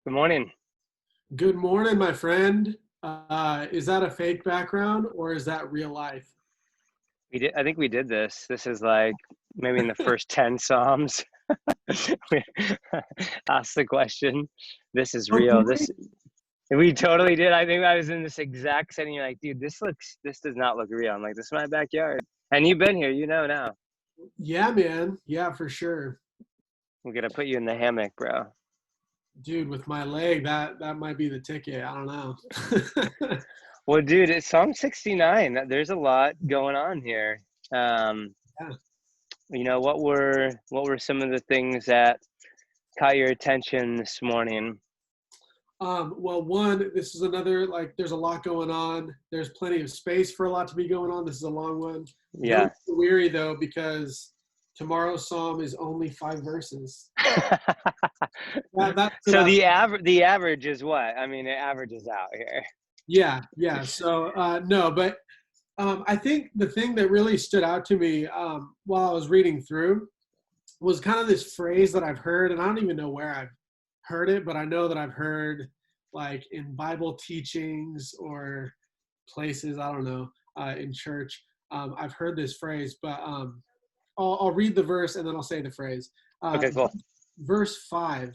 Good morning. Good morning, my friend. Is that a fake background or is that real life? I think we did this. This is like maybe in the first 10 Psalms. We asked the question. This is Oh, did real. we? We totally did. I think I was in this exact setting. You're like, dude, this does not look real. I'm like, this is my backyard. And you've been here, now. Yeah, man. Yeah, for sure. We're gonna put you in the hammock, bro. Dude, with my leg, that might be the ticket. I don't know. Well, dude, it's Psalm 69. There's a lot going on here. Um, Yeah. what were some of the things that caught your attention this morning? Well, one, this is another, like, there's a lot going on. There's plenty of space for a lot to be going on. This is a long one. Don't Yeah. get weary, though, because tomorrow's psalm is only 5 verses. That stood So out. the average is what? I mean, it averages out here. Yeah, yeah. So, no, but I think the thing that really stood out to me while I was reading through was kind of this phrase that I've heard, and I don't even know where I've heard it, but I know that I've heard like in Bible teachings or places, I don't know, in church. I've heard this phrase, but I'll read the verse and then I'll say the phrase. Okay, cool. Verse 5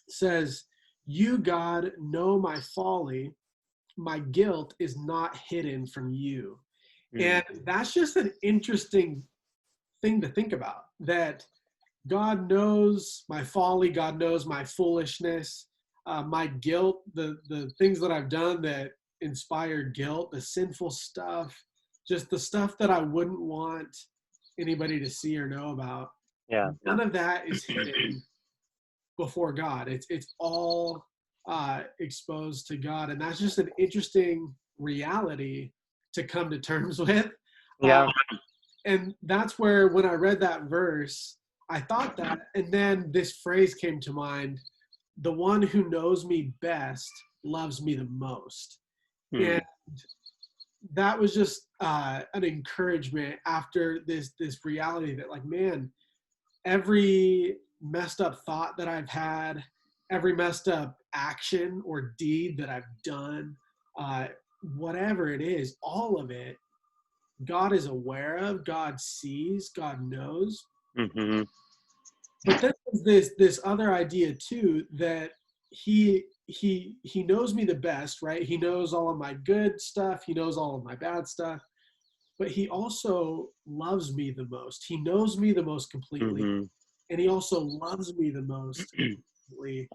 says, "You, God, know my folly. My guilt is not hidden from you." Mm. And that's just an interesting thing to think about, that God knows my folly, God knows my foolishness, my guilt, the things that I've done that inspired guilt, the sinful stuff, just the stuff that I wouldn't want anybody to see or know about. Yeah. None of that is hidden before God. It's all exposed to God, and that's just an interesting reality to come to terms with. Yeah. And that's where, when I read that verse, I thought that, and then this phrase came to mind: "The one who knows me best loves me the most." And Mm. that was just an encouragement after this reality that, like, man, every messed up thought that I've had, every messed up action or deed that I've done, uh, whatever it is, all of it, God is aware of, God sees, God knows. Mm-hmm. But then there's this other idea too, that he knows me the best, right? He knows all of my good stuff, he knows all of my bad stuff, but he also loves me the most. He knows me the most completely, Mm-hmm. and he also loves me the most completely.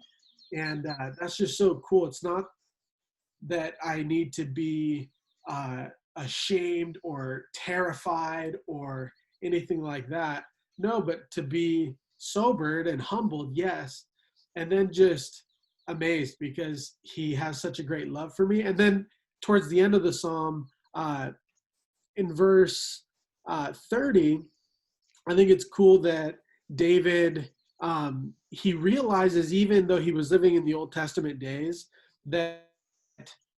And that's just so cool. It's not that I need to be ashamed or terrified or anything like that. No, but to be sobered and humbled, yes, and then just amazed because he has such a great love for me. And then towards the end of the psalm, in verse 30, I think it's cool that David, he realizes, even though he was living in the Old Testament days, that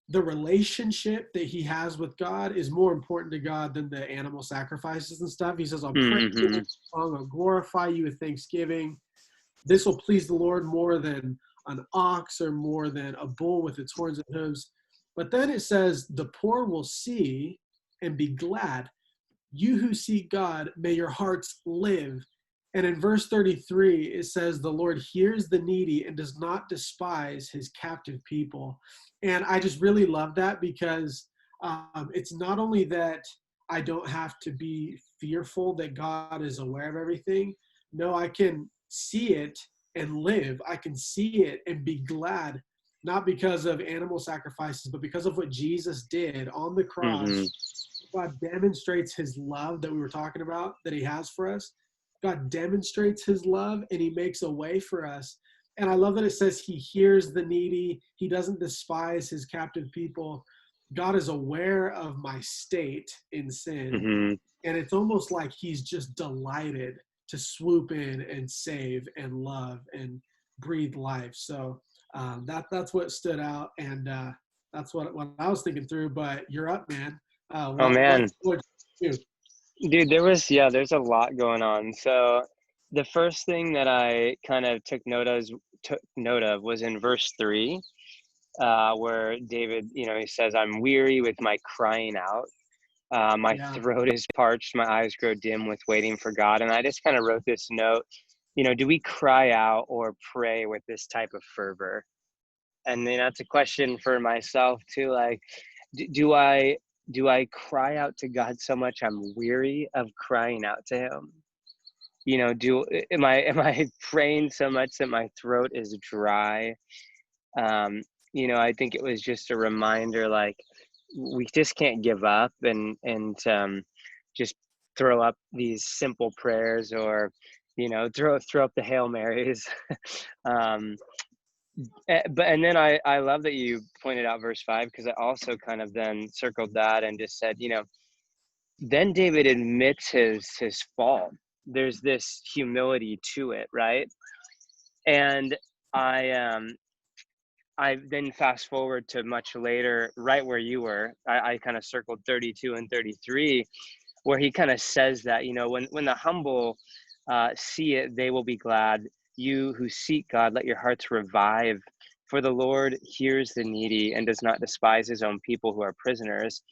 the relationship that he has with God is more important to God than the animal sacrifices and stuff. He says, "I'll praise you with Mm-hmm. a song, I'll glorify you with thanksgiving. This will please the Lord more than an ox or more than a bull with its horns and hooves." But then it says, "The poor will see and be glad. You who seek God, may your hearts live." And in verse 33, it says, "The Lord hears the needy and does not despise his captive people." And I just really love that, because it's not only that I don't have to be fearful that God is aware of everything. No, I can see it and live. I can see it and be glad, not because of animal sacrifices, but because of what Jesus did on the Mm-hmm. cross. God demonstrates his love that we were talking about, that he has for us. God demonstrates his love and he makes a way for us. And I love that it says he hears the needy. He doesn't despise his captive people. God is aware of my state in sin. Mm-hmm. And it's almost like he's just delighted to swoop in and save and love and breathe life. So that's what stood out. And that's what I was thinking through. But you're up, man. Oh man, What you do? dude, there's a lot going on. So the first thing that I kind of took took note of was in verse 3, where David, he says, "I'm weary with my crying out. My Yeah. throat is parched. My eyes grow dim with waiting for God." And I just kind of wrote this note. Do we cry out or pray with this type of fervor? And then that's a question for myself too. Like, do I cry out to God so much I'm weary of crying out to Him? Am I praying so much that my throat is dry? um, I think it was just a reminder, like, we just can't give up and just throw up these simple prayers, or throw up the Hail Marys. um, and then I love that you pointed out verse 5, because I also kind of then circled that and just said, then David admits his fall. There's this humility to it, right? And I then fast forward to much later, right where you were. I kind of circled 32 and 33, where he kind of says that, when the humble see it, they will be glad. You who seek God, let your hearts revive. For the Lord hears the needy and does not despise his own people who are prisoners.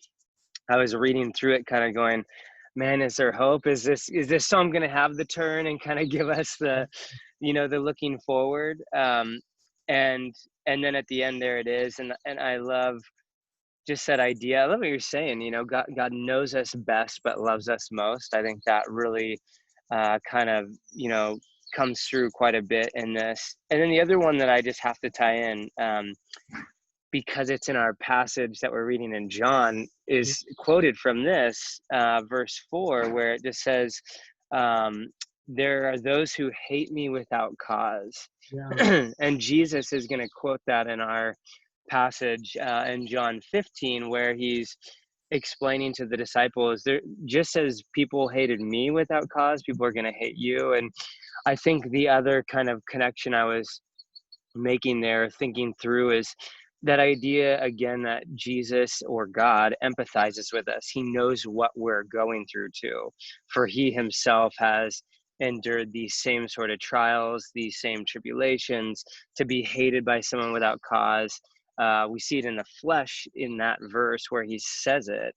I was reading through it, kind of going, man, is there hope? Is this song going to have the turn and kind of give us the looking forward? And then at the end, there it is. And I love just that idea. I love what you're saying. God knows us best, but loves us most. I think that really kind of comes through quite a bit in this. And then the other one that I just have to tie in, because it's in our passage that we're reading in John, is quoted from this verse 4, where it just says, there are those who hate me without cause. Yeah. And Jesus is going to quote that in our passage in John 15, where he's explaining to the disciples, there, just as people hated me without cause, people are going to hate you. And I think the other kind of connection I was making there, thinking through, is that idea again that Jesus, or God, empathizes with us. He knows what we're going through too, for he himself has endured these same sort of trials, these same tribulations. To be hated by someone without cause, we see it in the flesh in that verse where he says it.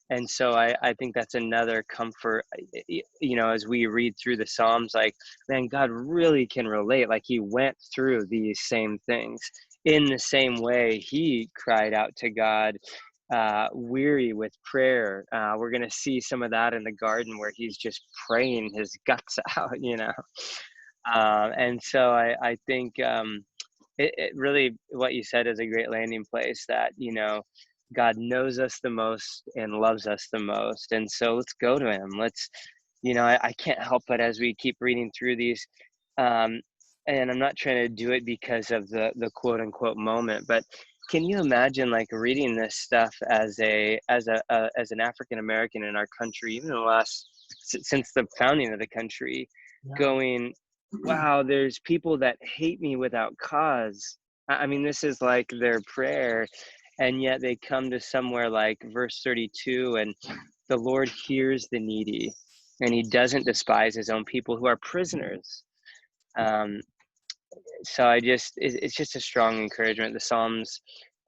And so I think that's another comfort, as we read through the Psalms, like, man, God really can relate. Like, he went through these same things. In the same way, he cried out to God, weary with prayer. We're going to see some of that in the garden, where he's just praying his guts out. And so I think it really, what you said is a great landing place, that, God knows us the most and loves us the most. And so let's go to him. I can't help but, as we keep reading through these, and I'm not trying to do it because of the quote unquote moment, but can you imagine, like, reading this stuff as an African American in our country, even in the last, since the founding of the country, Yeah. going, wow, there's people that hate me without cause. I mean, this is like their prayer. And yet they come to somewhere like verse 32, and the Lord hears the needy, and he doesn't despise his own people who are prisoners. So it's just a strong encouragement. The Psalms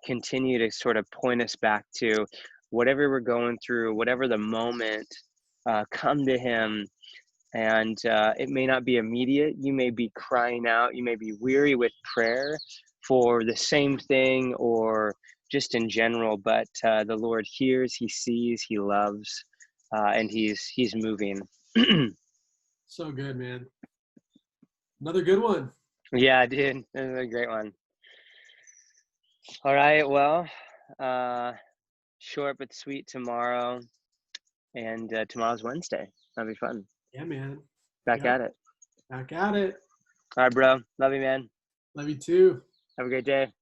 continue to sort of point us back to whatever we're going through, whatever the moment, come to him. And it may not be immediate. You may be crying out. You may be weary with prayer for the same thing, or just in general. But the Lord hears, he sees, he loves, and he's moving. So good, man. Another good one. Yeah, dude, this is a great one. All right, well, short but sweet tomorrow, and tomorrow's Wednesday. That'll be fun. Yeah, man. Back Yep. at it. Back at it. All right, bro. Love you, man. Love you too. Have a great day.